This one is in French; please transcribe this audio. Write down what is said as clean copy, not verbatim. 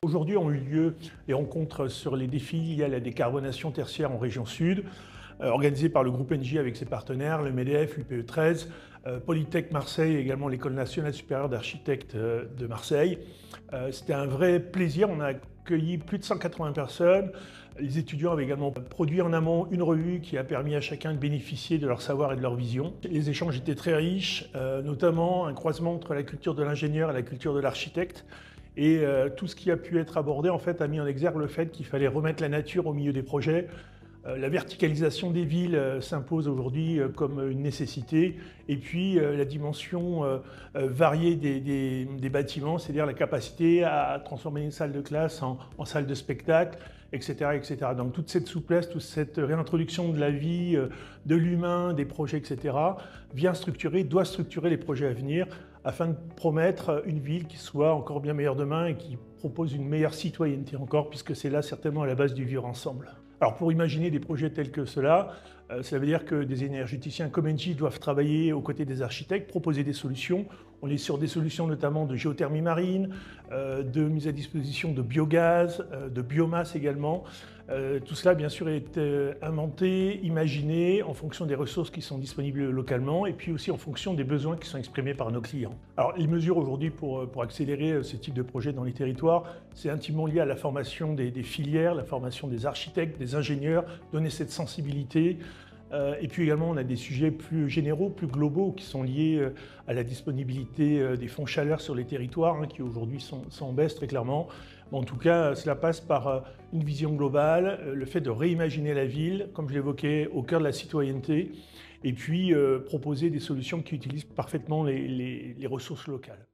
Aujourd'hui ont eu lieu les rencontres sur les défis liés à la décarbonation tertiaire en région sud, organisées par le groupe Engie avec ses partenaires, le MEDEF, l'UPE 13, Polytech Marseille et également l'École nationale supérieure d'architectes de Marseille. C'était un vrai plaisir, on a accueilli plus de 180 personnes. Les étudiants avaient également produit en amont une revue qui a permis à chacun de bénéficier de leur savoir et de leur vision. Les échanges étaient très riches, notamment un croisement entre la culture de l'ingénieur et la culture de l'architecte. Et tout ce qui a pu être abordé en fait, a mis en exergue le fait qu'il fallait remettre la nature au milieu des projets. La verticalisation des villes s'impose aujourd'hui comme une nécessité. Et puis la dimension variée des bâtiments, c'est-à-dire la capacité à transformer une salle de classe en salle de spectacle, etc., etc. Donc toute cette souplesse, toute cette réintroduction de la vie, de l'humain, des projets, etc., doit structurer les projets à venir afin de promettre une ville qui soit encore bien meilleure demain et qui propose une meilleure citoyenneté encore, puisque c'est là certainement à la base du vivre ensemble. Alors pour imaginer des projets tels que cela veut dire que des énergéticiens comme Engie doivent travailler aux côtés des architectes, proposer des solutions. On est sur des solutions notamment de géothermie marine, de mise à disposition de biogaz, de biomasse également. Tout cela bien sûr est inventé, imaginé en fonction des ressources qui sont disponibles localement et puis aussi en fonction des besoins qui sont exprimés par nos clients. Alors les mesures aujourd'hui pour accélérer ce type de projet dans les territoires, c'est intimement lié à la formation des filières, la formation des architectes, des ingénieurs, donner cette sensibilité. Et puis également, on a des sujets plus généraux, plus globaux, qui sont liés à la disponibilité des fonds chaleur sur les territoires, qui aujourd'hui sont en baisse très clairement. En tout cas, cela passe par une vision globale, le fait de réimaginer la ville, comme je l'évoquais, au cœur de la citoyenneté, et puis proposer des solutions qui utilisent parfaitement les ressources locales.